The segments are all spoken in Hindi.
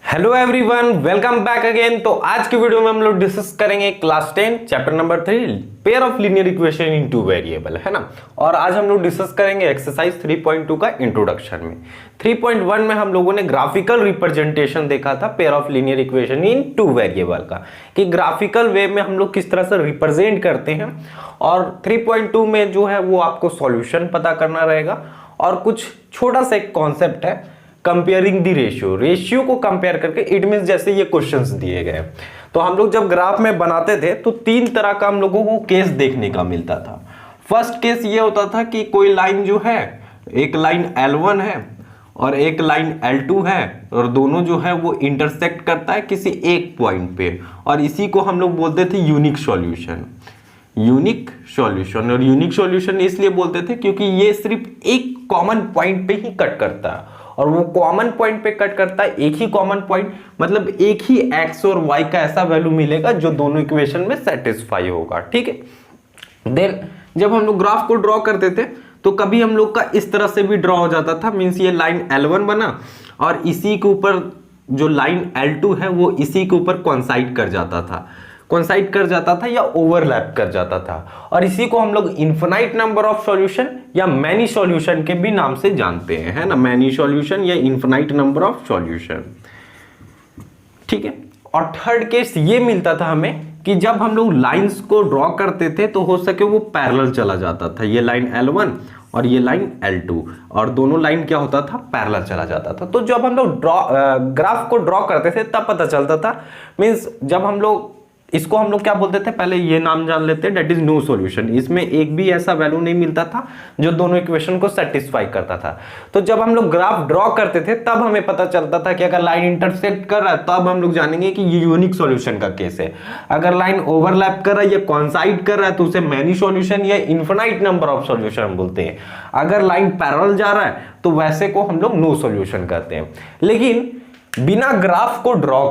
Hello everyone, welcome back again. तो आज की वीडियो में हम लोग डिस्कस करेंगे class 10 chapter number 3 pair of linear equation in two variable, है ना। और आज हम लोग डिस्कस करेंगे एक्सरसाइज 3.2 का इंट्रोडक्शन में। 3.1 में हम लोगों ने ग्राफिकल रिप्रेजेंटेशन देखा था pair of linear equation in two variable का, कि ग्राफिकल वे में हम लोग किस तरह से रिप्रेजेंट करते हैं। और 3.2 में जो है वो आपको सॉल्यूशन पता करना रहेगा और कुछ छोटा सा एक कॉन्सेप्ट है कंपेयरिंग दी रेशियो। रेशियो को कंपेयर करके, इट मींस जैसे ये क्वेश्चंस दिए गए तो हम लोग जब ग्राफ में बनाते थे तो तीन तरह का हम लोगों को केस देखने का मिलता था। फर्स्ट केस ये होता था कि कोई लाइन जो है, एक लाइन L1 है और एक लाइन L2 है और दोनों जो है वो इंटरसेक्ट करता है किसी एक पॉइंट पे, और इसी को हम लोग बोलते थे यूनिक सॉल्यूशन। यूनिक सॉल्यूशन, और यूनिक सॉल्यूशन इसलिए बोलते थे क्योंकि ये सिर्फ एक कॉमन पॉइंट पे ही कट करता है, और वो कॉमन पॉइंट पे कट करता है एक ही कॉमन पॉइंट, मतलब एक ही x और y का ऐसा वैल्यू मिलेगा जो दोनों इक्वेशन में सेटिस्फाई होगा। ठीक है। देन जब हम लोग ग्राफ को ड्रॉ करते थे तो कभी हम लोग का इस तरह से भी ड्रॉ हो जाता था, मींस ये लाइन L1 बना और इसी के ऊपर जो लाइन L2 है वो इसी के ऊपर कोइंसाइड कर जाता था या ओवरलैप कर जाता था, और इसी को हम लोग इनफिनाइट नंबर ऑफ सॉल्यूशन या मैनी सॉल्यूशन के भी नाम से जानते हैं, है ना। मैनी सॉल्यूशन या इनफिनाइट नंबर ऑफ सॉल्यूशन। ठीक है। और थर्ड केस ये मिलता था हमें कि जब हम लोग लाइंस को ड्रॉ करते थे तो हो सके वो पैरेलल चला जाता था, ये लाइन L1 और ये लाइन L2, और दोनों लाइन क्या होता था, पैरेलल चला जाता था। तो जब हम लोग ग्राफ को ड्रॉ करते थे तब पता चलता था, मींस जब हम लोग इसको हम लोग क्या बोलते थे, पहले ये नाम जान लेते हैं, डेट इज नो सॉल्यूशन। इसमें एक भी ऐसा वैल्यू नहीं मिलता था जो दोनों इक्वेशन को सेटिस्फाई करता था। तो जब हम लोग ग्राफ ड्रॉ करते थे तब हमें पता चलता था कि अगर लाइन इंटरसेक्ट कर रहा है तब हम लोग जानेंगे कि ये यूनिक सॉल्यूशन का केस है। अगर लाइन ओवरलैप कर रहा है या कोइंसाइड कर रहा है तो उसे मैनी सॉल्यूशन या इनफिनाइट नंबर ऑफ सॉल्यूशन बोलते हैं। अगर लाइन पैरेलल जा रहा है तो वैसे को हम लोग नो सॉल्यूशन कहते हैं। लेकिन बिना ग्राफ को ड्रॉ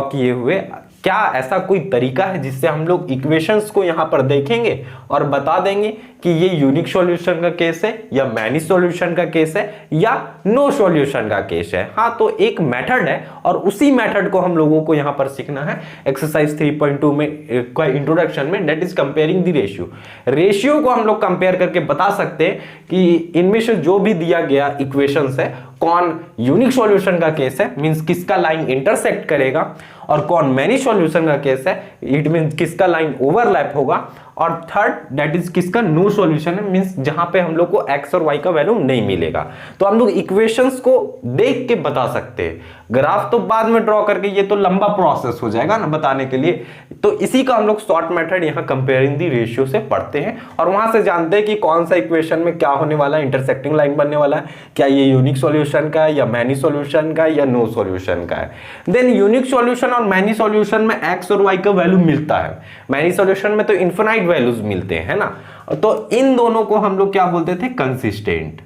किए हुए क्या ऐसा कोई तरीका है जिससे हम लोग इक्वेशंस को यहां पर देखेंगे और बता देंगे कि ये यूनिक सॉल्यूशन का केस है या मैनी सॉल्यूशन का केस है या नो सॉल्यूशन का केस है? हाँ, तो एक मेथड है और उसी मेथड को हम लोगों को यहां पर सीखना है एक्सरसाइज 3.2 में इंट्रोडक्शन में, that is comparing the ratio. Ratio को हम लोग कंपेयर करके बता सकते हैं कि इनमें से जो भी दिया गया इक्वेशंस है कौन यूनिक सॉल्यूशन का केस है, मींस किसका लाइन इंटरसेक्ट करेगा, और कौन मैनी सॉल्यूशन का केस है, इट मींस किसका लाइन ओवरलैप होगा, और थर्ड दैट इज किसका नो सॉल्यूशन है, मींस जहां पे हम लोग को x और y का वैल्यू नहीं मिलेगा। तो हम लोग इक्वेशंस को देख के बता सकते हैं, ग्राफ तो बाद में ड्रॉ करके, ये तो लंबा प्रोसेस हो जाएगा ना बताने के लिए। तो इसी का हम लोग शॉर्ट मेथड यहाँ कंपेयरिंग दी रेशियो से पढ़ते हैं और वहां से जानते हैं कि कौन सा इक्वेशन में क्या होने वाला है, इंटरसेक्टिंग लाइन बनने वाला है, क्या ये यूनिक सॉल्यूशन का है या मैनी सॉल्यूशन का है या नो सॉल्यूशन का है। देन यूनिक सॉल्यूशन और मैनी सॉल्यूशन में x और y का वैल्यू मिलता है, मैनी सॉल्यूशन में तो इनफिनाइट वैल्यूज मिलते हैं, है ना। तो इन दोनों को हम लोग क्या बोलते थे, कंसिस्टेंट,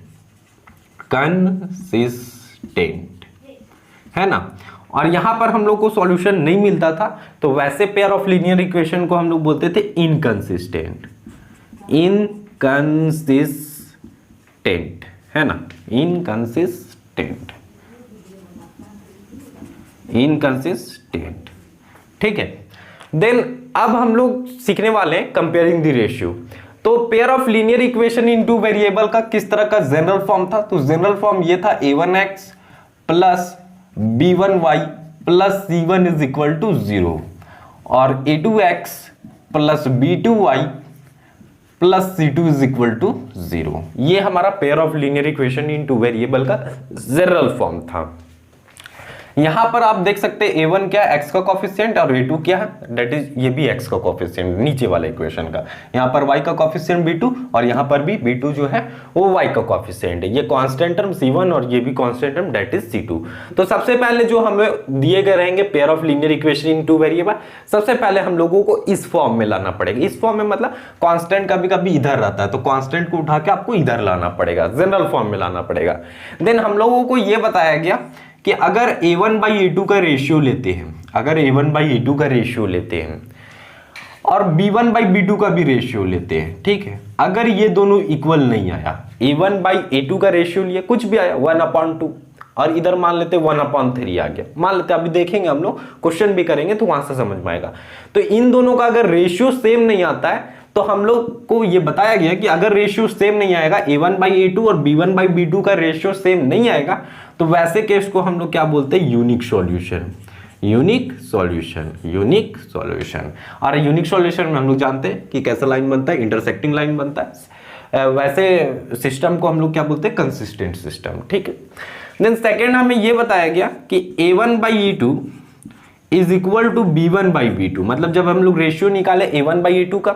है ना। और यहां पर हम लोग को सॉल्यूशन नहीं मिलता था तो वैसे पेयर ऑफ लीनियर इक्वेशन को हम लोग बोलते थे इनकंसिस्टेंट, है ना, इनकंसिस्टेंट। ठीक है। देन अब हम लोग सीखने वाले हैं कंपेयरिंग द रेशियो। तो pair of linear equation in two variable का किस तरह का जनरल फॉर्म था, तो जनरल फॉर्म ये था a1x plus b1y plus c1 is equal to 0 और a2x plus b2y plus c2 is equal to 0। ये हमारा pair of linear equation in two variable का जनरल फॉर्म था। यहां पर आप देख सकते हैं a1 क्या है, x का कोफिशिएंट, और a2 क्या है, दैट इज ये भी x का कोफिशिएंट नीचे वाले इक्वेशन का। यहां पर y का कोफिशिएंट b2 और यहां पर भी b2 जो है वो y का कोफिशिएंट है। ये कांस्टेंट टर्म c1 और ये भी constant term that is c2। तो सबसे पहले जो हमें दिए गए रहेंगे pair of linear equation in two variable, सबसे पहले हम लोगों को इस फॉर्म में लाना पड़ेगा। इस फॉर्म में मतलब कांस्टेंट कभी कभी इधर रहता है तो कांस्टेंट को उठा के आपको इधर लाना पड़ेगा, जनरल फॉर्म में लाना पड़ेगा। देन हम लोगों को यह बताया गया कि अगर a1/a2 का रेशियो लेते हैं, और b1/b2 का भी रेशियो लेते हैं, ठीक है, अगर ये दोनों इक्वल नहीं आया, a1/a2 का रेशियो लिया, कुछ भी आया 1/2, और इधर मान लेते 1/3 आ गया, मान लेते, अभी देखेंगे हम लोग, क्वेश्चन भी करेंगे तो वहां से समझ में आएगा। तो इन दोनों का अगर रेशियो सेम नहीं आता है तो हम लोग को ये बताया गया कि अगर रेशियो सेम नहीं आएगा, a1/a2 और b1/b2 का रेशियो सेम नहीं आएगा, तो वैसे केस को हम लोग क्या बोलते हैं, unique solution. Unique solution, unique solution. और यूनिक सॉल्यूशन में हम लोग जानते हैं कि कैसा लाइन बनता है, इंटरसेक्टिंग लाइन बनता है। वैसे सिस्टम को हम लोग क्या बोलते हैं, कंसिस्टेंट सिस्टम। ठीक है। देन सेकेंड हमें ये बताया गया कि a1/a2 is equal to b1/b2, मतलब जब हम लोग रेशियो निकाले a1/a2 का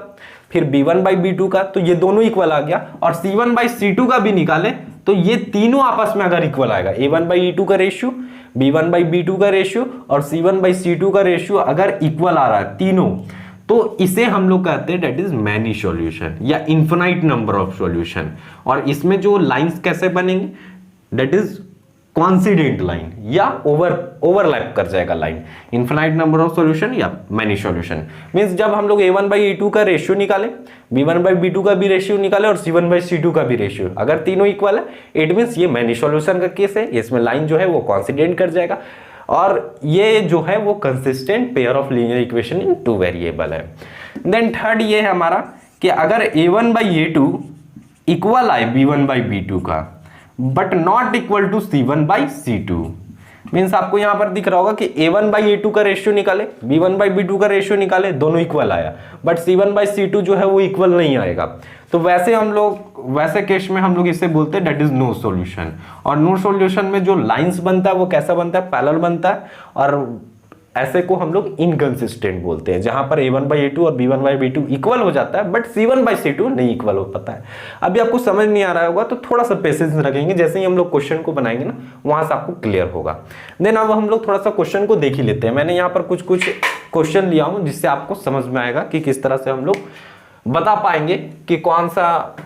फिर b1/b2 का, तो ये दोनों इक्वल आ गया, और c1/c2 का भी निकाले तो ये तीनों आपस में अगर इक्वल आएगा, a1/a2 का रेशियो, b1/b2 का रेशियो और c1/c2 का रेशियो अगर इक्वल आ रहा है तीनों, तो इसे हम लोग कहते हैं डेट इज मैनी सॉल्यूशन या इन्फिनाइट नंबर ऑफ सॉल्यूशन। और इसमें जो लाइंस कैसे बनेंगे, डेट इज कॉन्सिडेंट लाइन या ओवरलैप कर जाएगा line. Infinite number of solution या मैनी सॉल्यूशन मींस जब हम लोग a1/a2 का रेशियो निकाले, b1/b2 का भी रेशियो निकाले और c1/c2 का भी रेशियो, अगर तीनों इक्वल है, इट मींस ये मैनी सॉल्यूशन का केस है। इसमें लाइन जो है वो कॉन्सिडेंट कर जाएगा, और ये जो है वो consistent pair of linear equation in two variable है। देन थर्ड ये है हमारा कि अगर a1/a2 इक्वल आए b1/b2 का but not equal to c1/c2, means आपको यहां पर दिख रहा होगा कि a1/a2 का रेशियो निकाले, b1/b2 का रेशियो निकाले, दोनों इक्वल आया, बट c1/c2 जो है वो इक्वल नहीं आएगा, तो वैसे हम लोग, वैसे केस में हम लोग इसे बोलते हैं डेट इज नो सॉल्यूशन। और नो सॉल्यूशन में जो लाइंस बनता है वो कैसा बनता है, पैरेलल बनता है, और ऐसे को हम लोग इनकंसिस्टेंट बोलते हैं, जहां पर a1/a2 और b1/b2 इक्वल हो जाता है बट c1/c2 नहीं इक्वल हो पाता है। अभी आपको समझ नहीं आ रहा होगा तो थोड़ा सा पेशेंस रखेंगे, जैसे ही हम लोग क्वेश्चन को बनाएंगे ना वहां से आपको क्लियर होगा। देन अब हम लोग थोड़ा सा क्वेश्चन को देख ही लेते हैं। मैंने यहाँ पर कुछ क्वेश्चन लिया हूं जिससे आपको समझ में आएगा कि किस तरह से हम लोग बता पाएंगे कि कौन सा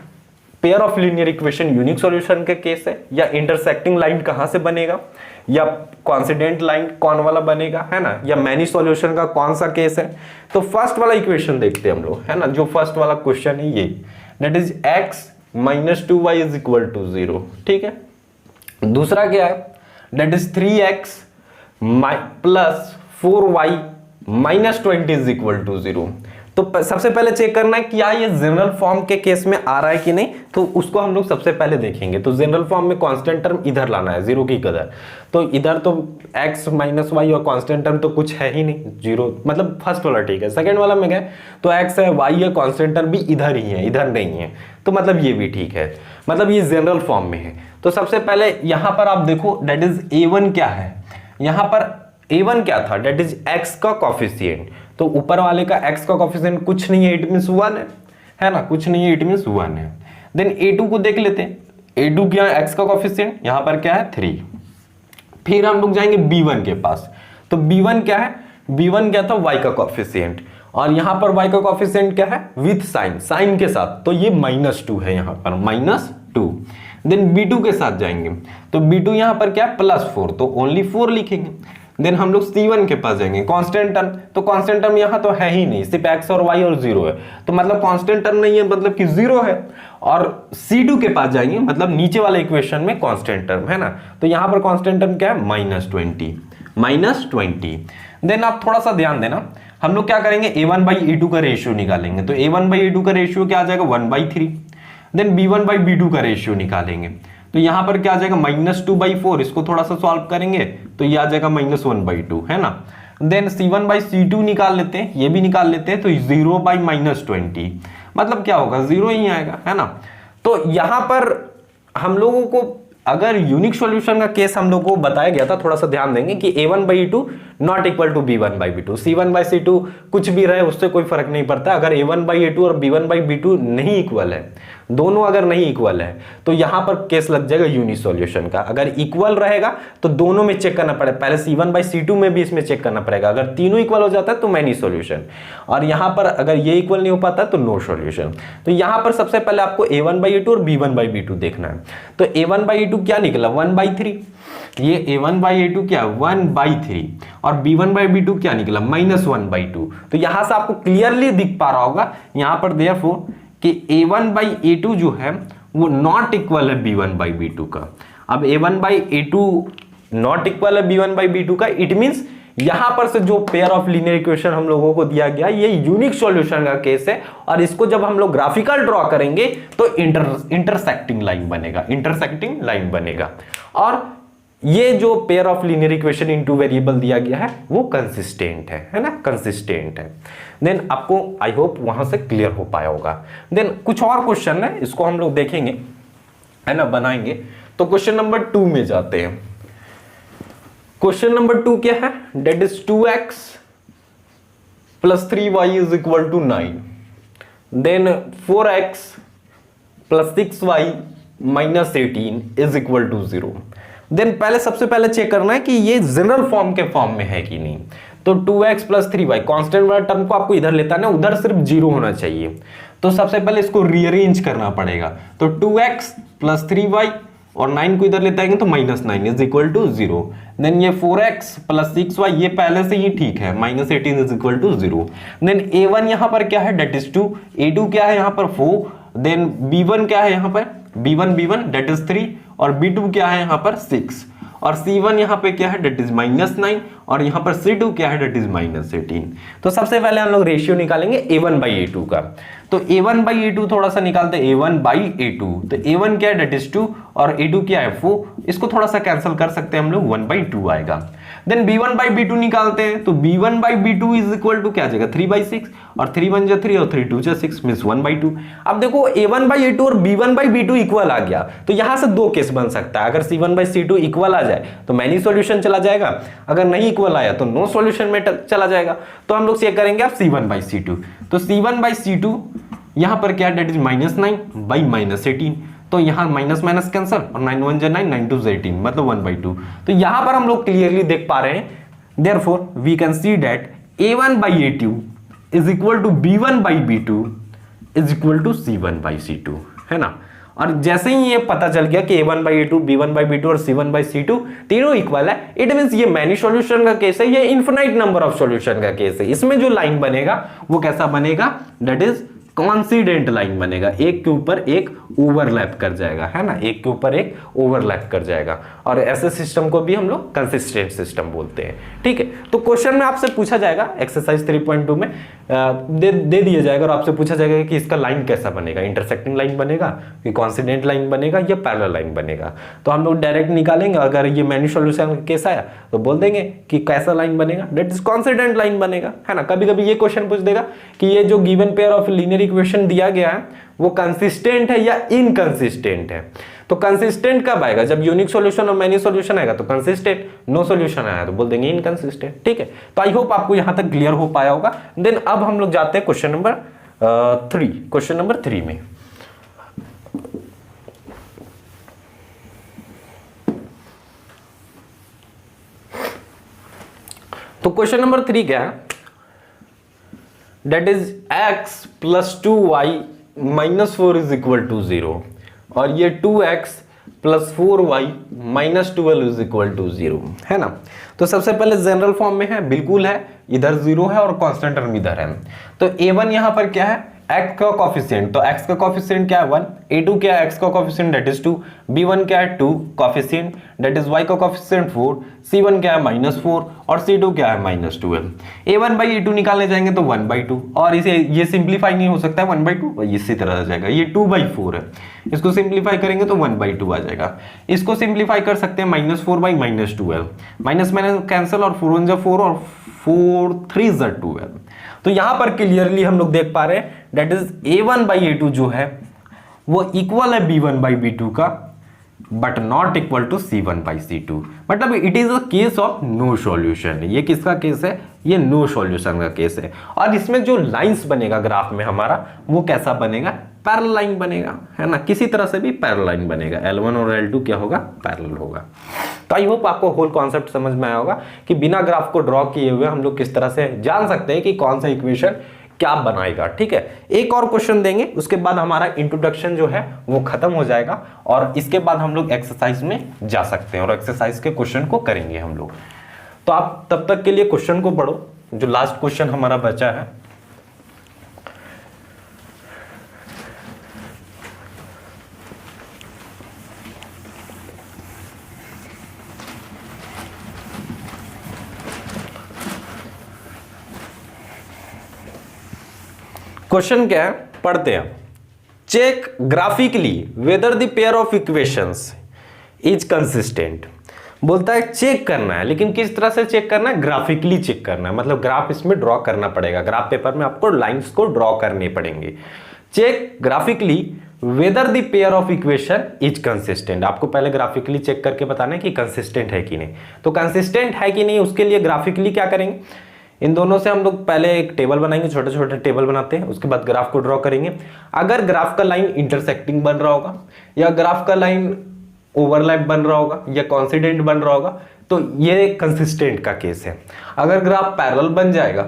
pair of linear equation unique solution का केस है, या इंटरसेक्टिंग लाइन कहां से बनेगा, या कॉन्सिडेंट लाइन कौन वाला बनेगा, है ना, या मैनी सॉल्यूशन का कौन सा केस है। तो फर्स्ट वाला इक्वेशन देखते हैं हम लोग, है ना, जो फर्स्ट वाला क्वेश्चन है ये, that is x - 2y is equal to 0। ठीक है। दूसरा क्या है, that is 3x plus 4y - 20 is equal to 0। तो सबसे पहले चेक करना है क्या ये जनरल फॉर्म के केस में आ रहा है कि नहीं, तो उसको हम लोग सबसे पहले देखेंगे। तो जनरल फॉर्म में कांस्टेंट टर्म इधर लाना है, 0 की इधर, तो इधर तो x - y और कांस्टेंट टर्म तो कुछ है ही नहीं, 0, मतलब फर्स्ट वाला ठीक है। सेकंड वाला में गए तो x है, y है, कांस्टेंट टर्म भी इधर ही है, इधर नहीं है, तो मतलब ये भी ठीक है, मतलब ये जनरल फॉर्म में है। तो सबसे पहले यहां पर आप देखो दैट इज a1 क्या है, यहां पर a1 क्या था, दैट इज x का कॉफिशिएंट, तो ऊपर वाले का x का कॉफिशिएंट कुछ नहीं है, इट मींस 1 है ना, कुछ नहीं है, इट मींस 1 है। देन a2 को देख लेते हैं, a2 क्या है, x का कॉफिशिएंट, यहां पर क्या है 3। फिर हम लोग जाएंगे b1 के पास, तो b1 क्या है, b1 क्या था, y का कॉफिशिएंट, और यहां पर y का कॉफिशिएंट क्या है, विथ साइन के साथ, तो ये -2 है, यहां पर -2। देन b2 के साथ जाएंगे, तो b2 यहां पर क्या है, +4, तो ओनली 4 लिखेंगे। देन हम लोग C1 के पास जाएंगे, कांस्टेंट टर्म, तो कांस्टेंट टर्म यहाँ तो है ही नहीं, सिर्फ x और y और 0 है, तो मतलब कांस्टेंट टर्म नहीं है, मतलब कि 0 है। और C2 के पास जाएंगे, मतलब नीचे वाले इक्वेशन में कांस्टेंट टर्म है ना, तो यहाँ पर कांस्टेंट टर्म क्या है, -20। देन आप थोड़ा सा ध्यान देना, हम लोग क्या करेंगे, a1/a2 का रेशियो निकालेंगे, तो a1/a2 का रेशियो क्या आ जाएगा, 1/3। देन b1/b2 का रेशियो निकालेंगे, तो यहां पर क्या आ जाएगा, -2/4, इसको थोड़ा सा सॉल्व करेंगे तो ये आ जाएगा -1/2, है ना। देन c1/c2 निकाल लेते हैं, ये भी निकाल लेते हैं, तो 0/-20, मतलब क्या होगा, 0 ही आएगा, है ना। तो यहां पर हम लोगों को अगर यूनिक सॉल्यूशन का केस हम लोगों को बताया गया था, थोड़ा सा ध्यान देंगे कि a1/a2 not equal to b1/b2, c1/c2 कुछ भी रहे उससे कोई फर्क नहीं पड़ता। अगर a1/a2 और b1/b2 नहीं इक्वल है, दोनों अगर नहीं इक्वल है, तो यहां पर केस लग जाएगा यूनिक सॉल्यूशन का। अगर इक्वल रहेगा तो दोनों में चेक करना पड़ेगा, पहले c1/c2 में भी इसमें चेक करना पड़ेगा, अगर तीनों इक्वल हो जाता है तो मैनी सॉल्यूशन, और यहां पर अगर ये इक्वल नहीं हो पाता तो नो सॉल्यूशन। तो यहां पर सबसे पहले आपको a1/a2 और b1/b2 देखना है, तो a1/a2 क्या निकला, 1/3, ये a1/a2 क्या 1/3, और b1/b2 क्या निकला, -1/2। तो यहां से आपको क्लियरली दिख पा रहा होगा यहां पर देयरफॉर कि a1/a2 जो है वो नॉट इक्वल है b1/b2 का, अब a1 by a2 not equal है b1 बाई b2 का, इट मींस यहां पर से जो पेयर ऑफ लीनियर इक्वेशन हम लोगों को दिया गया ये यूनिक सॉल्यूशन का केस है, और इसको जब हम लोग ग्राफिकल ड्रॉ करेंगे तो इंटरसेक्टिंग लाइन बनेगा, इंटरसेक्टिंग लाइन बनेगा। और ये जो pair of linear equation in two variable दिया गया है वो कंसिस्टेंट है ना, कंसिस्टेंट है। देन आपको आई होप वहां से क्लियर हो पाया होगा। देन कुछ और क्वेश्चन है, इसको हम लोग देखेंगे, है ना, बनाएंगे। तो क्वेश्चन नंबर 2 में जाते हैं। क्वेश्चन नंबर 2 क्या है? That is 2x plus 3y is equal to 9, then 4x plus 6y minus 18 is equal to 0। Then पहले सबसे पहले चेक करना है कि ये जनरल फॉर्म के फॉर्म में है कि नहीं। तो 2x प्लस 3y कांस्टेंट वाला टर्म को आपको इधर लेता है ना, उधर सिर्फ 0 होना चाहिए। तो सबसे पहले इसको रीअरेंज करना पड़ेगा। तो 2x प्लस 3y और 9 को इधर लेते आएंगे तो minus 9 is equal to 0। Then ये 4x प्लस 6y ये पहले से ही ठीक है, minus 18 is equal to 0। Then a1 यहां पर क्या है? डेट इज 2, a2 क्या है यहां पर 4, देन b1 क्या है यहां पर? b1 डेट इज 3, और b2 क्या है यहां पर 6, और c1 यहां पे क्या है? डेट इज माइनस 9, और यहां पर c2 क्या है? That is minus 18। तो सबसे पहले हम लोग रेशियो निकालेंगे a1 बाई a2 का। तो a1 बाई a2 थोड़ा सा निकालते हैं, a1 बाई a2। तो a1 क्या है? डेट इज 2, और a2 क्या है? 4। इसको थोड़ा सा कैंसिल कर सकते हैं हम लोग, 1 बाई 2 आएगा। देन b1 बाई b2 निकालते हैं। तो b1 by b2 is equal to क्या आ जाएगा? 3 बाई 6, और 3 1 जा 3 और 3 2 जा 6 मींस 1 बाई 2। अब देखो a1 बाई a2 और b1 बाई b2 इक्वल आ गया, तो यहां से दो केस बन सकता है। अगर c1 बाई c2 इक्वल आ जाए तो मैनी सॉल्यूशन चला जाएगा, अगर नहीं इक्वल आया तो नो सॉल्यूशन में चला जाएगा। तो हम लोग चेक करेंगे अब c1 बाई c2। तो c1 बाई c2 यहां पर क्या? That is minus 9 by minus 18। तो यहां माइनस माइनस कैंसिल, और 9 1 जा 9, 9 2 जा 18, मतलब 1 बाई 2। तो यहां पर हम लोग क्लियरली देख पा रहे हैं, therefore we can see that a1 by a2 is equal to b1 by b2 is equal to c1 by c2, है ना। और जैसे ही ये पता चल गया कि a1 by a2, b1 by b2 और c1 by c2 तीनों इक्वल है, इट मींस ये मैनी सॉल्यूशन का केस है, ये इनफिनाइट नंबर ऑफ सॉल्यूशन का केस है। इसमें जो लाइन बनेगा वो कैसा बनेगा? दैट इज कॉन्सिडेंट लाइन बनेगा, एक के ऊपर एक ओवरलैप कर जाएगा, है ना, एक के ऊपर एक ओवरलैप कर जाएगा। और ऐसे सिस्टम को भी हम लोग कंसिस्टेंट सिस्टम बोलते हैं, ठीक है। तो क्वेश्चन में आपसे पूछा जाएगा, एक्सरसाइज 3.2 में दे दिया जाएगा, और आपसे पूछा जाएगा कि इसका लाइन कैसा बनेगा, इंटरसेक्टिंग लाइन बनेगा कि कॉन्सिडेंट लाइन बनेगा या पैरेलल लाइन बनेगा। तो हम लोग डायरेक्ट निकालेंगे, अगर ये मैनी सॉल्यूशन का केस आया तो बोल देंगे कि कैसा लाइन बनेगा, दैट इज कॉन्सिडेंट लाइन बनेगा, है ना। कभी कभी ये क्वेश्चन पूछ देगा कि ये जो given pair of linear equation दिया गया है वो कंसिस्टेंट है या इनकंसिस्टेंट है। तो कंसिस्टेंट कब आएगा? जब यूनिक सॉल्यूशन और मैनी सॉल्यूशन आएगा तो कंसिस्टेंट, नो सॉल्यूशन आया तो बोल देंगे इनकंसिस्टेंट, ठीक है। तो आई होप आपको यहां तक क्लियर हो पाया होगा। देन अब हम लोग जाते हैं क्वेश्चन नंबर 3। क्वेश्चन नंबर 3 में तो क्वेश्चन नंबर 3 क्या है? That is x plus 2y minus 4 is equal to 0, और ये 2x plus 4y minus 12 is equal to 0, है ना। तो सबसे पहले जनरल फॉर्म में है, बिल्कुल है, इधर 0 है और कांस्टेंट टर्म इधर है। तो a1 यहां पर क्या है? x का कोफिशिएंट, तो x का कोफिशिएंट क्या है? 1। a2 क्या है? x का कोफिशिएंट दैट इज 2। b1 क्या है? 2 कोफिशिएंट दैट इज y का कोफिशिएंट 4। c1 क्या है? -4, और c2 क्या है? -12। a1 बाई a2 निकालने जाएंगे तो 1 बाई 2, और इसे ये सिंप्लीफाई नहीं हो सकता है, 1 बाई 2 इसी तरह आ जाएगा। ये 2 बाई 4 है, इसको सिंप्लीफाई करेंगे तो 1 बाई 2 आ जाएगा। इसको सिंप्लीफाई कर सकते हैं, -4 बाई -12, माइनस माइनस कैंसिल, और 4 1 जा 4 और 4 3 जा 12। तो यहां पर क्लियरली हम लोग देख पा रहे हैं that is a1 by a2 जो है वो इक्वल है b1 बाई b2 का, but not equal to c1 by c2। मतलब it is a case of no solution. ये किसका केस है? ये नो सॉल्यूशन का केस है। और इसमें जो लाइंस बनेगा ग्राफ में हमारा वो कैसा बनेगा? पैरेलल लाइन बनेगा, है ना, किसी तरह से भी पैरेलल लाइन बनेगा। L1 और L2 क्या होगा? पैरेलल होगा। तो आई होप आपको होल कॉन्सेप्ट समझ में आया होगा कि बिना ग्राफ को ड्रॉ किए हुए हम लोग किस तरह से जान सकते हैं कि कौन सा इक्वेशन क्या बनाएगा, ठीक है। एक और क्वेश्चन देंगे, उसके बाद हमारा इंट्रोडक्शन जो है वो खत्म हो जाएगा, और इसके बाद हम लोग एक्सरसाइज में जा सकते हैं और एक्सरसाइज के क्वेश्चन को करेंगे हम लोग। तो आप तब तक के लिए क्वेश्चन को पढ़ो, जो लास्ट क्वेश्चन हमारा बचा है। क्वेश्चन क्या है, पढ़ते हैं। Check graphically whether the pair of equations is consistent. बोलता है चेक करना है, लेकिन किस तरह से चेक करना है, ग्राफिकली चेक करना है, मतलब ग्राफ इसमें ड्रॉ करना पड़ेगा। ग्राफ पेपर में आपको लाइंस को ड्रॉ करने पड़ेंगे। Check graphically whether the pair of equation is consistent. आपको पहले ग्राफिकली चेक करके बताना है कि कंसिस्टेंट है कि नहीं। तो कंसिस्टेंट है कि नहीं, उसके लिए ग्राफिकली क्या करेंगे, इन दोनों से हम लोग पहले एक टेबल बनाएंगे, छोटे छोटे टेबल बनाते हैं, उसके बाद ग्राफ को ड्रॉ करेंगे। अगर ग्राफ का लाइन इंटरसेक्टिंग बन रहा होगा, या ग्राफ का लाइन ओवरलैप बन रहा होगा, या कॉन्सिडेंट बन रहा होगा, तो ये कंसिस्टेंट का केस है। अगर ग्राफ पैरेलल बन जाएगा,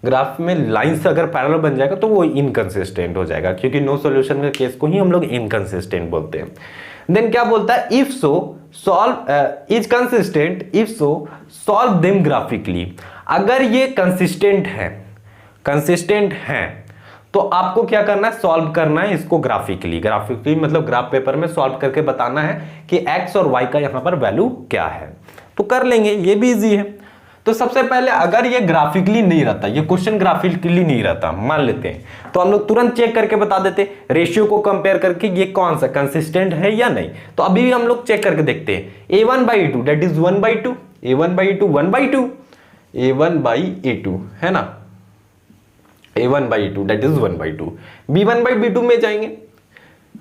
ग्राफ में लाइंस अगर पैरेलल बन जाएगा, तो वो इनकंसिस्टेंट हो जाएगा, क्योंकि नो सॉल्यूशन के केस को ही हम लोग इनकंसिस्टेंट बोलते हैं। देन क्या बोलता है, if so solve is consistent, if so solve them graphically. अगर ये कंसिस्टेंट है तो आपको क्या करना है, सॉल्व करना है इसको ग्राफिकली। ग्राफिकली मतलब ग्राफ पेपर में सॉल्व करके बताना है कि एक्स और वाई का यहां पर वैल्यू क्या है। तो कर लेंगे, ये भी इजी है। तो सबसे पहले अगर ये ग्राफिकली नहीं रहता, ये क्वेश्चन ग्राफिकली नहीं रहता मान लेते हैं, तो हम लोग तुरंत चेक करके बता देते, रेशियो को कंपेयर करके ये कौन सा कंसिस्टेंट है या नहीं। तो अभी भी हम लोग चेक करके देखते हैं। a1/2 that is 1/2, a1/2 1/2, a1/a2 है ना, a1/2 दैट इज 1/2। b1/b2 में जाएंगे,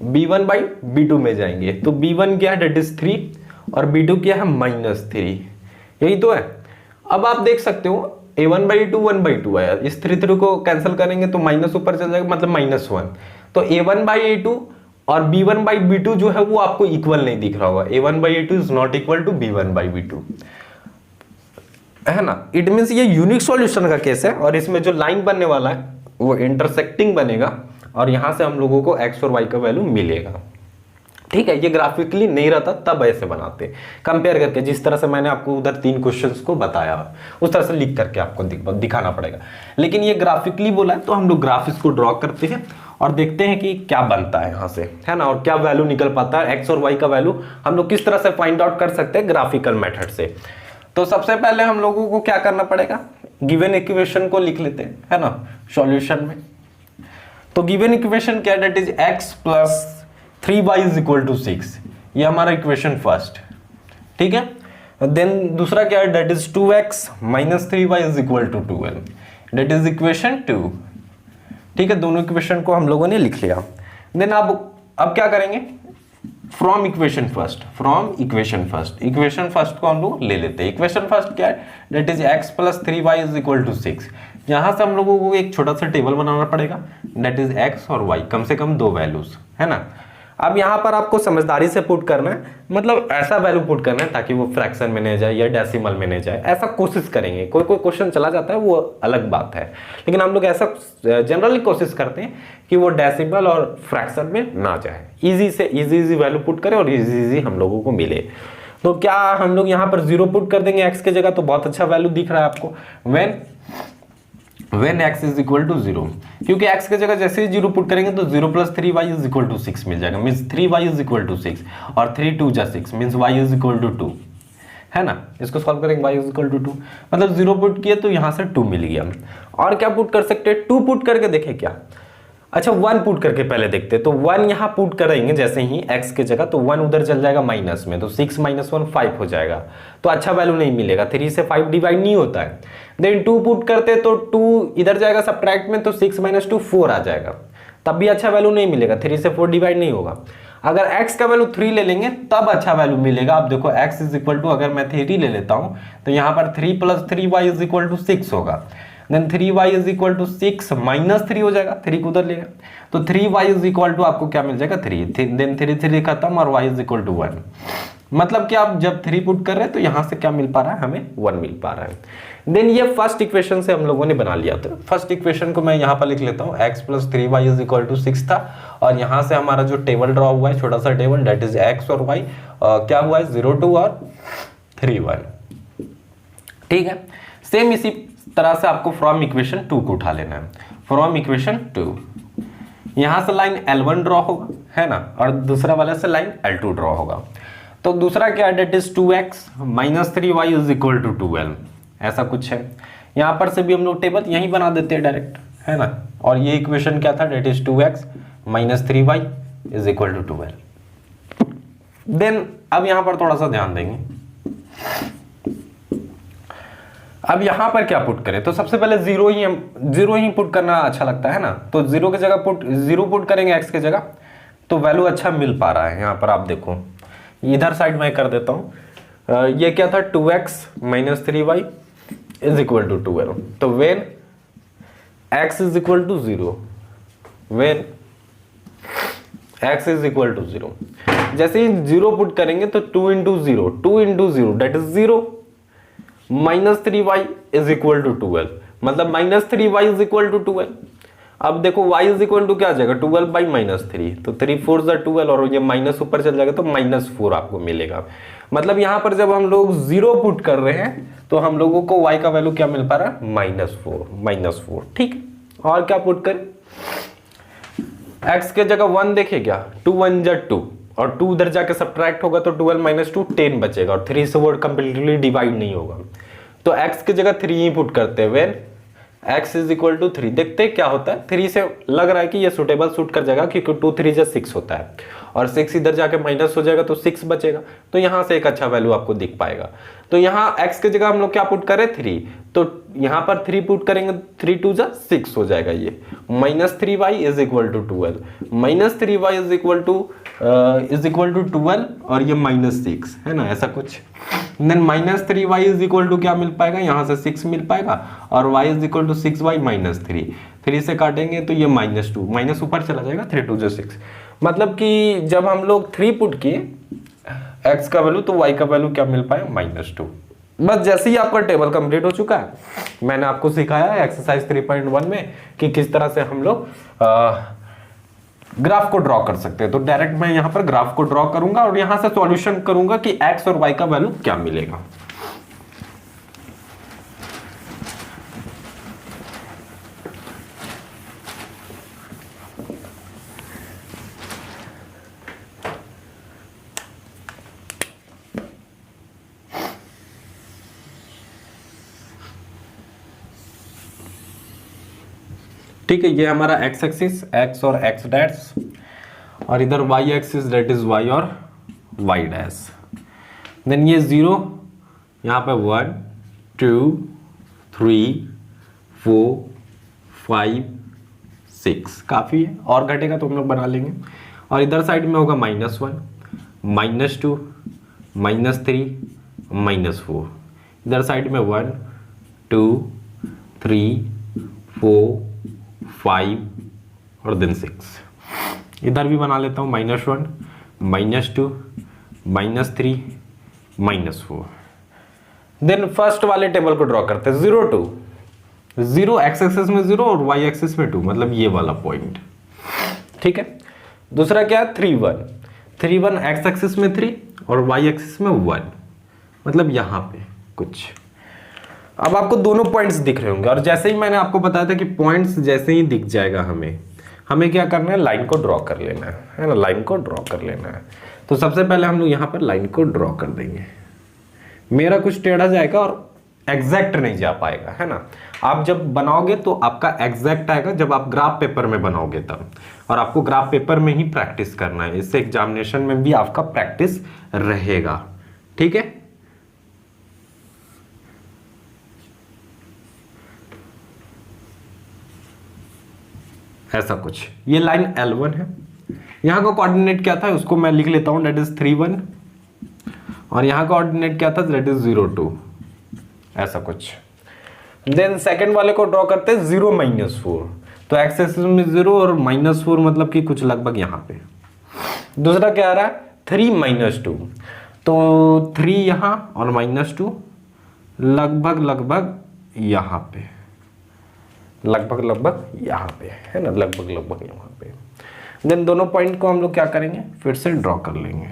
b1/b2 में जाएंगे, तो b1 क्या है, दैट इज 3, और b2 क्या है, -3। यही तो है। अब आप देख सकते हो a1/2 1/2 है, इस 3 को कैंसिल करेंगे तो माइनस ऊपर चल जाएगा, मतलब -1। तो a1/a2 और b1/b2 जो है वो आपको इक्वल नहीं दिख रहा होगा। a1/a2 is not equal to b1/b2, है ना। इट मींस ये यूनिक सॉल्यूशन का केस है, और इसमें जो लाइन बनने वाला है वो इंटरसेक्टिंग बनेगा, और यहां से हम लोगों को x और y का वैल्यू मिलेगा। ठीक है, ये ग्राफिकली नहीं रहता तब ऐसे बनाते, कंपेयर करके, जिस तरह से मैंने आपको उधर 3 क्वेश्चंस को बताया उस तरह से लिख करके आपको दिखाना पड़ेगा। लेकिन ये ग्राफिकली बोला है, तो हम लोग ग्राफ इसको ड्रॉ करते हैं और देखते हैं कि क्या बनता है यहाँ से, है ना, और क्या वैल्यू निकल पाता है। एक्स और वाई का वैल्यू हम लोग किस तरह से फाइंड आउट कर सकते हैं ग्राफिकल मेथड से। तो सबसे पहले हम लोगों को क्या करना पड़ेगा, गिवन इक्वेशन को लिख लेते हैं, है ना, सॉल्यूशन में। तो गिवन इक्वेशन क्या है, that is x plus 3y is equal to 6, ये हमारा इक्वेशन फर्स्ट। ठीक है, देन दूसरा क्या है, that is 2x minus 3y is equal to 12, that is equation 2। ठीक है, दोनों इक्वेशन को हम लोगों ने लिख लिया। देन अब क्या करेंगे, from equation first, equation first को हम लोग ले लेते हैं। इक्वेशन फर्स्ट क्या है, that is x plus 3y is equal to 6। यहां से हम लोगों को एक छोटा सा टेबल बनाना पड़ेगा, दैट इज x और y, कम से कम 2 वैल्यूज, है ना। अब यहां पर आपको समझदारी से पुट करना है, मतलब ऐसा वैल्यू पुट करना है ताकि वो फ्रैक्शन में नहीं जाए या डेसिमल में नहीं जाए, ऐसा कोशिश करेंगे। कोई क्वेश्चन चला जाता है वो अलग बात है, लेकिन हम लोग ऐसा जनरली कोशिश करते हैं कि वो डेसिमल और फ्रैक्शन में ना जाए, इजी से इजी वैल्यू पुट करें और इजी हम लोगों को मिले। तो क्या हम लोग यहाँ पर 0 पुट कर देंगे x के जगह, तो बहुत अच्छा वैल्यू दिख रहा है आपको, when x is equal to 0, क्योंकि x के जगह जैसे ही 0 पुट करेंगे तो 0 plus 3y is equal to 6 मिल जाएगा, means 3y is equal to 6, और 3 2 जा 6 means y is equal to 2, है ना। इसको सॉल्व करेंगे, y इज इक्वल टू 2, मतलब 0 पुट किया तो यहाँ से 2 मिल गया। और क्या पुट कर सकते हैं, 2 पुट करके देखें क्या, अच्छा 1 पुट करके पहले देखते हैं। तो 1 यहाँ पुट करेंगे जैसे ही x के जगह, तो 1 उधर चल जाएगा माइनस में, तो 6 माइनस 1 5 हो जाएगा, तो अच्छा वैल्यू नहीं मिलेगा, 3 से 5 डिवाइड नहीं होता है। देन 2 पुट करते तो 2 इधर जाएगा सब्ट्रैक्ट में, तो 6 माइनस 2 4 आ जाएगा, तब भी अच्छा वैल्यू नहीं मिलेगा, 3 से 4 डिवाइड नहीं होगा। अगर x का वैल्यू 3 ले लेंगे तब अच्छा वैल्यू मिलेगा। अब देखो x इज इक्वल टू, अगर मैं 3 ले लेता हूं तो यहाँ पर 3 plus 3y is equal to 6 होगा। Then 3y is equal to 6 minus 3 हो जाएगा, 3 को उधर लेगा, तो 3y इज इक्वल टू आपको क्या मिल जाएगा 3, देन 3 खत्म और y इज इक्वल टू 1। मतलब कि आप जब 3 पुट कर रहे हैं तो यहां से क्या मिल पा रहा है, हमें 1 मिल पा रहा है। देन ये फर्स्ट इक्वेशन से हम लोगों ने बना लिया। तो फर्स्ट इक्वेशन को मैं यहाँ पर लिख लेता हूँ, x plus 3y is equal to 6 था, और यहाँ से हमारा जो टेबल ड्रॉ हुआ है, छोटा सा टेबल, दैट इज x और y, क्या हुआ है 0 2 और 3 1। ठीक है, सेम इसी तरह से आपको फ्रॉम इक्वेशन 2 को उठा लेना है। फ्रॉम इक्वेशन 2 यहां से लाइन L1 ड्रॉ होगा, है ना, और दूसरा वाले से लाइन L2 ड्रॉ होगा। तो दूसरा क्या है, that is 2x minus 3y is equal to 12, ऐसा कुछ है। यहां पर से भी हम लोग टेबल यहीं बना देते हैं डायरेक्ट, है ना, और ये इक्वेशन क्या था, that is 2x minus 3y is equal to 12। Then अब यहां पर थोड़ा सा ध्यान देंगे। अब यहां पर क्या पुट करें, तो सबसे पहले जीरो ही पुट करना अच्छा लगता है ना, तो जीरो की जगह जीरो पुट करेंगे एक्स की जगह, तो वैल्यू अच्छा मिल पा रहा है। यहां पर आप देखो, इधर साइड में कर देता हूं, ये क्या था 2x minus 3y is equal to 12। तो when x is equal to 0, when x is equal to 0, जैसे ही 0 पुट करेंगे तो 2 into zero that is 0, minus 3y is equal to 12, मतलब minus 3y is equal to 12। अब देखो y इज इक्वल टू क्या आ जाएगा, 12 बाई माइनस 3, तो 3 4 12 और ये माइनस ऊपर चल जाएगा तो माइनस 4 आपको मिलेगा। मतलब यहां पर जब हम लोग 0 पुट कर रहे हैं तो हम लोगों को y का वैल्यू क्या मिल पा रहा है, माइनस 4। ठीक, और क्या पुट करें, x के जगह 1 देखे क्या, 2 1 जा 2 और 2 उधर जाके सब्ट्रैक्ट होगा तो 12 माइनस 2 10 बचेगा और 3 से वर्ड कंप्लीटली डिवाइड नहीं होगा, तो x की जगह 3 ही पुट करते हैं। When x is equal to 3, देखते हैं क्या होता है। 3 से लग रहा है कि ये सुटेबल सूट कर जाएगा क्योंकि 2 3 जा 6 होता है और 6 इधर जाके माइनस हो जाएगा तो 6 बचेगा, तो यहां से एक अच्छा वैल्यू आपको दिख पाएगा। तो यहाँ x की जगह हम लोग क्या पुट करें, 3, तो यहाँ पर 3 पुट करेंगे, 3 2 जा 6 हो जाएगा ये, minus 3y is equal to 12, minus 3y is equal to 12 और ये माइनस 6 है ना, ऐसा कुछ। Then minus 3y is equal to क्या मिल पाएगा, यहाँ से 6 मिल पाएगा और y is equal to 6y minus 3 से काटेंगे तो ये माइनस 2, माइनस ऊपर चला जाएगा, 3 2 जा 6। मतलब कि जब हम लोग 3 पुट किए x का वैल्यू तो y का वैल्यू क्या मिल पाया, माइनस 2। बस जैसे ही आपका टेबल कंप्लीट हो चुका है, मैंने आपको सिखाया है एक्सरसाइज 3.1 में कि किस तरह से हम लोग ग्राफ को ड्रॉ कर सकते हैं। तो डायरेक्ट मैं यहां पर ग्राफ को ड्रॉ करूंगा और यहां से सॉल्यूशन करूंगा कि x और y का वैल्यू क्या मिलेगा। ठीक है, ये हमारा x एक्सिस, x और x डैश, और इधर y axis that is y और y डैश। देन ये 0, यहाँ पे 1 2 3 4 5 6 काफ़ी है, और घटेगा तो हम लोग बना लेंगे। और इधर साइड में होगा -1 -2 -3 -4, इधर साइड में 1 2 3 4 5 और देन 6, इधर भी बना लेता हूँ -1 -2 -3 -4। देन फर्स्ट वाले टेबल को ड्रॉ करते हैं, 0 2 0 एक्स एक्सिस में 0 और वाई एक्सिस में 2, मतलब ये वाला पॉइंट। ठीक है, दूसरा क्या है 3 1 एक्स एक्सिस में 3 और वाई एक्सिस में 1, मतलब यहां पे कुछ। अब आपको दोनों पॉइंट्स दिख रहे होंगे और जैसे ही मैंने आपको बताया था कि पॉइंट्स जैसे ही दिख जाएगा हमें क्या करना है, लाइन को ड्रॉ कर लेना है ना, लाइन को ड्रॉ कर लेना है। तो सबसे पहले हम लोग यहाँ पर लाइन को ड्रॉ कर देंगे। मेरा कुछ टेढ़ा जाएगा और एग्जैक्ट नहीं जा पाएगा, है ना। आप जब बनाओगे तो आपका एग्जैक्ट आएगा जब आप ग्राफ पेपर में बनाओगे तब, और आपको ग्राफ पेपर में ही प्रैक्टिस करना है, इससे एग्जामिनेशन में भी आपका प्रैक्टिस रहेगा। ठीक है, ऐसा कुछ। ये लाइन L1 है, यहाँ का कोऑर्डिनेट क्या था उसको मैं लिख लेता हूँ, दैट इज 3 1, और यहाँ का कोऑर्डिनेट क्या था, दैट इज 0 2, ऐसा कुछ। देन सेकंड वाले को ड्रॉ करते हैं 0 -4, तो एक्स एक्सिस में 0 और -4 मतलब कि कुछ लगभग यहाँ पे। दूसरा क्या आ रहा है 3 -2, तो 3 यहाँ और -2 लगभग यहाँ पे, लगभग यहाँ पे, है ना, लगभग यहाँ पे। देन दोनों पॉइंट को हम लोग क्या करेंगे, फिर से ड्रॉ कर लेंगे।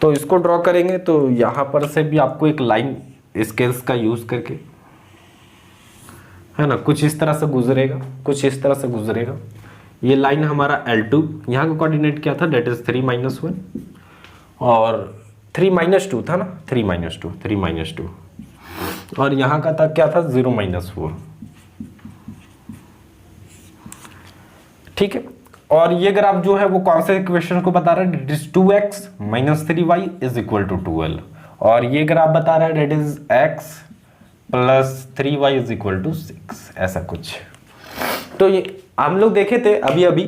तो इसको ड्रॉ करेंगे तो यहाँ पर से भी आपको एक लाइन स्केल्स का यूज करके, है ना, कुछ इस तरह से गुजरेगा, कुछ इस तरह से गुजरेगा। ये लाइन हमारा L2, यहाँ का कोऑर्डिनेट क्या था, डेट इज 3 -1 और 3 -2 था ना, 3 -2 और यहाँ का था क्या था 0 -4, ठीक है। और ये ग्राफ जो है वो कौन से इक्वेशन को बता रहा है, that is 2x - 3y is equal to 12, और ये ग्राफ बता रहा है that is x + 3y is equal to 6, ऐसा कुछ। तो ये हम लोग देखे थे अभी अभी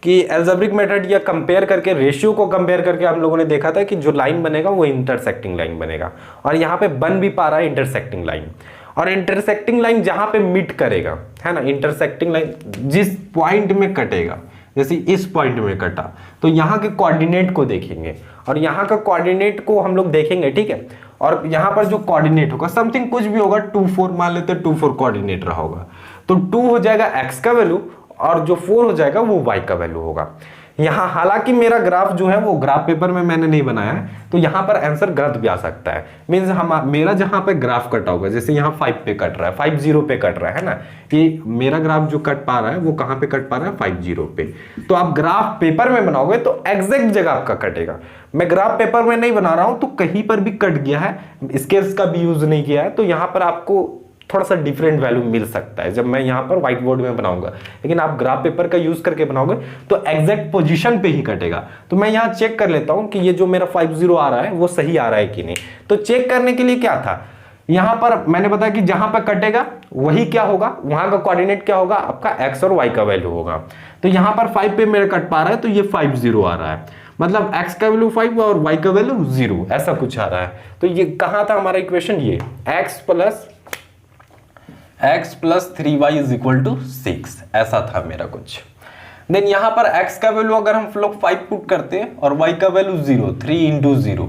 कि एल्जेब्रिक मेथड या कंपेयर करके, रेशियो को कंपेयर करके हम लोगों ने देखा था कि जो लाइन बनेगा वो इंटरसेक्टिंग लाइन बनेगा, और यहाँ पे बन भी पा रहा है इंटरसेक्टिंग लाइन। और इंटरसेक्टिंग लाइन जहां पे मीट करेगा, है ना, इंटरसेक्टिंग लाइन जिस पॉइंट में कटेगा, जैसे इस पॉइंट में कटा, तो यहाँ के कोऑर्डिनेट को देखेंगे, और यहाँ का कोऑर्डिनेट को हम लोग देखेंगे, ठीक है। और यहाँ पर जो कोऑर्डिनेट होगा समथिंग कुछ भी होगा, 2 4 मान लेते 2 4 कोऑर्डिनेट रहा होगा, तो 2 हो जाएगा x का वैल्यू, और जो 4 हो जाएगा वो y का वैल्यू होगा। यहाँ हालांकि मेरा ग्राफ जो है वो ग्राफ पेपर में मैंने नहीं बनाया है, तो यहाँ पर आंसर गलत भी आ सकता है। मीन्स मेरा जहाँ पे ग्राफ कटा होगा, जैसे यहाँ 5 पे कट रहा है, 50 पे कट रहा है ना, ये मेरा ग्राफ जो कट पा रहा है वो कहाँ पे कट पा रहा है, 50 पे। तो आप ग्राफ पेपर में बनाओगे तो एग्जैक्ट जगह आपका कटेगा। मैं ग्राफ पेपर में नहीं बना रहा हूं तो कहीं पर भी कट गया है, स्केल्स का भी यूज नहीं किया है, तो यहाँ पर आपको थोड़ा सा डिफरेंट वैल्यू मिल सकता है जब मैं यहाँ पर व्हाइट बोर्ड में बनाऊंगा। लेकिन आप ग्राफ पेपर का यूज करके बनाओगे तो एग्जैक्ट पोजीशन पे ही कटेगा। तो मैं यहाँ चेक कर लेता हूँ कि ये जो मेरा 50 आ रहा है वो सही आ रहा है कि नहीं। तो चेक करने के लिए क्या था, यहाँ पर मैंने बताया कि जहां पर कटेगा वही क्या होगा, वहां का कोऑर्डिनेट क्या होगा, आपका x और y का वैल्यू होगा। तो यहाँ पर 5 पे मेरा कट पा रहा है, तो ये 50 आ रहा है, मतलब x का वैल्यू 5 और y का वैल्यू 0, ऐसा कुछ आ रहा है। तो ये कहां था हमारा इक्वेशन, ये x + 3y is equal to 6, ऐसा था मेरा कुछ। देन यहां पर x का वैल्यू अगर हम लोग 5 पुट करते हैं और y का वैल्यू 0, 3 × 0,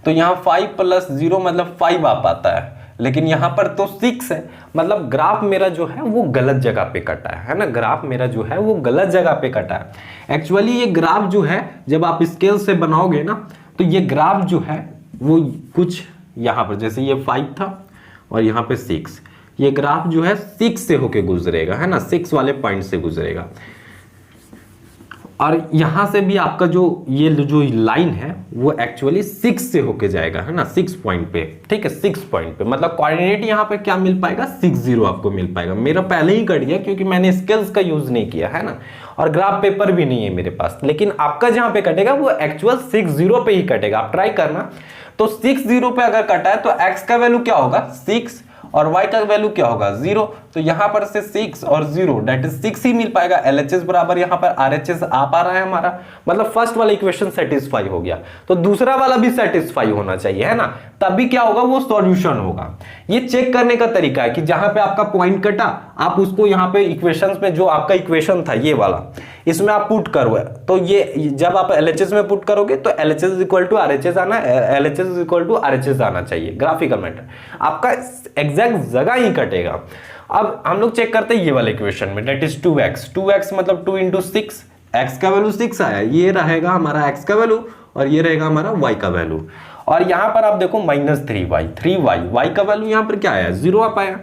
तो यहाँ 5 + 0 मतलब 5 आ पाता है, लेकिन यहाँ पर तो 6 है, मतलब ग्राफ मेरा जो है वो गलत जगह पे कटा है ना, ग्राफ मेरा जो है वो गलत जगह पे कटा है। एक्चुअली ये ग्राफ जो है जब आप स्केल से बनाओगे ना, तो ये ग्राफ जो है वो कुछ यहाँ पर, जैसे ये 5 था और यहाँ पे 6, ये ग्राफ जो है 6 से होके गुजरेगा, है ना, 6 वाले पॉइंट से गुजरेगा। और यहां से भी आपका जो ये जो लाइन है वो एक्चुअली 6 से होके जाएगा, है ना, 6 पॉइंट पे, ठीक है, 6 पॉइंट पे, मतलब कोऑर्डिनेट यहां पे क्या मिल पाएगा, 60 आपको मिल पाएगा। मेरा पहले ही कट गया क्योंकि मैंने स्केल्स का यूज नहीं किया है ना, और ग्राफ पेपर भी नहीं है मेरे पास। लेकिन आपका जहां पे कटेगा वो एक्चुअल 60 पे ही कटेगा, आप ट्राई करना। तो 60 पे अगर कटा है तो x का वैल्यू क्या होगा, 6, और y का वैल्यू क्या होगा, 0। तो यहां पर से 6 और 0 दैट इज 6 ही मिल पाएगा। LHS बराबर यहां पर RHS आ पा रहा है हमारा, मतलब फर्स्ट वाला इक्वेशन सेटिस्फाई हो गया, तो दूसरा वाला भी सेटिस्फाई होना चाहिए, है ना, तभी क्या होगा, वो सॉल्यूशन होगा। ये चेक करने का तरीका है कि जहां पे आपका पॉइंट कटा, आप उसको यहाँ पे इक्वेशंस में जो आपका इक्वेशन था ये वाला, इसमें आप पुट करो, तो ये जब आप LHS में पुट करोगे तो LHS इक्वल टू RHS आना, LHS इक्वल टू RHS आना चाहिए। ग्राफिकल मेथड आपका एग्जैक्ट जगह ही कटेगा। अब हम लोग चेक करते हैं ये वाले इक्वेशन में, दैट इज 2x मतलब 2 × 6, x का वैल्यू 6 आया, ये रहेगा हमारा x का वैल्यू और ये रहेगा हमारा y का वैल्यू। और यहां पर आप देखो -3y, y का वैल्यू यहां पर क्या आया, 0 आ पाया,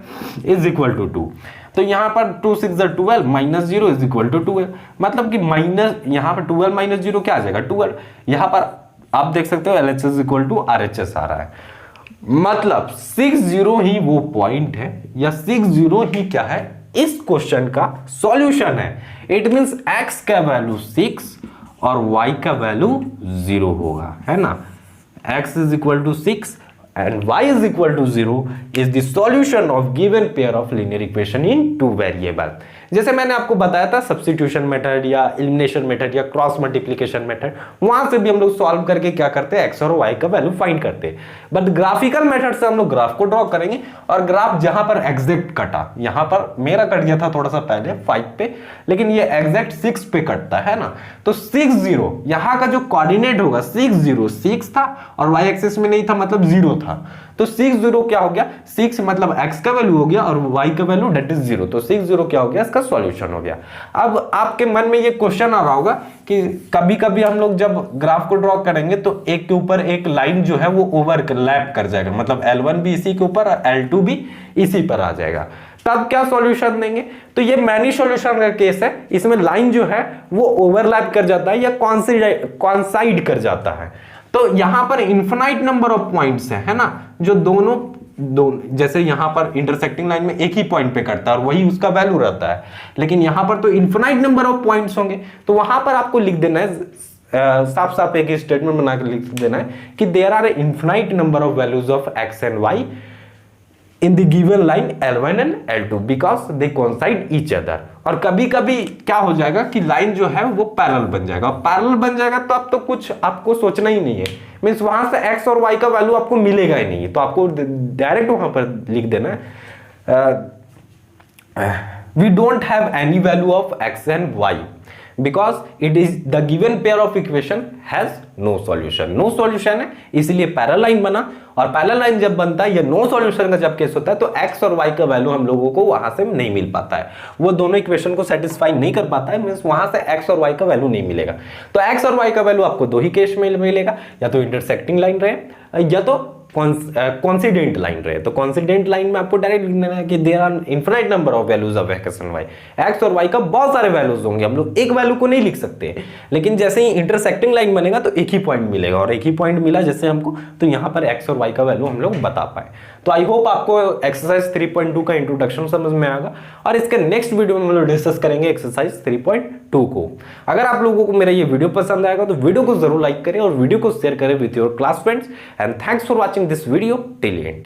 इज इक्वल टू 2। तो यहां पर 2 6 12 -0 इज इक्वल टू 12, मतलब कि माइनस यहां पर 12 - 0 क्या आ जाएगा, 12। यहां पर आप देख सकते हो LHS इक्वल टू RHS आ रहा है, मतलब 60 ही वो पॉइंट है, या 60 ही क्या है, इस क्वेश्चन का सॉल्यूशन है। इट मींस x का वैल्यू 6 और y का वैल्यू 0 होगा, है ना। x is equal to 6 and y is equal to 0 is the solution of given pair of linear equation in 2 variable। जैसे मैंने आपको बताया था सब्स्टिट्यूशन मेथड या एलिमिनेशन मेथड या क्रॉस मल्टीप्लिकेशन मेथड, वहां से भी हम लोग सॉल्व करके क्या करते हैं, x और y का वैल्यू फाइंड करते हैं। बट ग्राफिकल मेथड से हम लोग ग्राफ को ड्रॉ करेंगे, और ग्राफ जहां पर एग्जैक्ट कटा, यहां पर मेरा कट गया था थोड़ा सा पहले 5 पे, लेकिन ये एग्जैक्ट 6 पे कटता है ना, तो 60 यहां का जो कोऑर्डिनेट होगा 6 था और y एक्सिस में नहीं था, मतलब 0 था, तो 60 क्या हो गया, 6 मतलब x का वैल्यू हो गया और y का वैल्यू दैट इज 0, तो 60 क्या हो गया, इसका सॉल्यूशन हो गया। अब आपके मन में ये क्वेश्चन आ रहा होगा कि कभी कभी हम लोग जब ग्राफ को ड्रॉ करेंगे तो एक के ऊपर एक लाइन जो है वो ओवरलैप कर जाएगा, मतलब L1 भी इसी के ऊपर और L2 भी इसी पर आ जाएगा, तब क्या सॉल्यूशन देंगे। तो ये मैनी सॉल्यूशन का केस है, इसमें लाइन जो है वो ओवरलैप कर जाता है या कॉन्साइड कर जाता है। तो यहां पर इनफिनाइट नंबर ऑफ पॉइंट्स है ना, जो दोनों जैसे यहाँ पर इंटरसेक्टिंग लाइन में एक ही पॉइंट पे करता है और वही उसका वैल्यू रहता है, लेकिन यहाँ पर तो इन्फिनाइट नंबर ऑफ पॉइंट्स होंगे, तो वहां पर आपको लिख देना है, साफ साफ एक स्टेटमेंट बनाकर लिख देना है कि there are infinite number of values of X and Y in the given line L1 and L2 because they coincide each other। और कभी कभी क्या हो जाएगा कि लाइन जो है वो पैरेलल बन जाएगा, और पैरेलल बन जाएगा तो अब तो कुछ आपको सोचना ही नहीं है, मीन्स वहां से x और y का वैल्यू आपको मिलेगा ही नहीं, तो आपको डायरेक्ट वहां पर लिख देना है we don't have any value of x and y because it is the given pair of equation has no solution। No solution है, इसलिए पैरेलल लाइन बना, और पैरेलल लाइन जब बनता है या नो सॉल्यूशन का जब केस होता है तो x और y का वैल्यू हम लोगों को वहां से नहीं मिल पाता है, वो दोनों इक्वेशन को सेटिस्फाई नहीं कर पाता है, मींस वहां से x और y का वैल्यू नहीं मिलेगा। तो x और y का वैल्यू आपको दो ही केस में मिलेगा, या तो इंटरसेक्टिंग लाइन रहे या तो कॉन्सिडेंट लाइन रहे। तो कॉन्सिडेंट लाइन में आपको डायरेक्ट लिखना है कि there are infinite number of values of X and Y, X और वाई का बहुत सारे वैल्यूज होंगे, हम लोग एक वैल्यू को नहीं लिख सकते, लेकिन जैसे ही इंटरसेक्टिंग लाइन बनेगा तो एक ही पॉइंट मिलेगा, और एक ही पॉइंट मिला जैसे हमको, तो यहाँ पर एक्स और वाई का वैल्यू हम लोग बता पाए। तो आई होप आपको एक्सरसाइज 3.2 का इंट्रोडक्शन समझ में आएगा, और इसके नेक्स्ट वीडियो में हम लोग डिस्कस करेंगे एक्सरसाइज 3.2 को। अगर आप लोगों को मेरा ये वीडियो पसंद आएगा तो वीडियो को जरूर लाइक करें और वीडियो को शेयर करें with your class friends, and thanks for watching this video till and.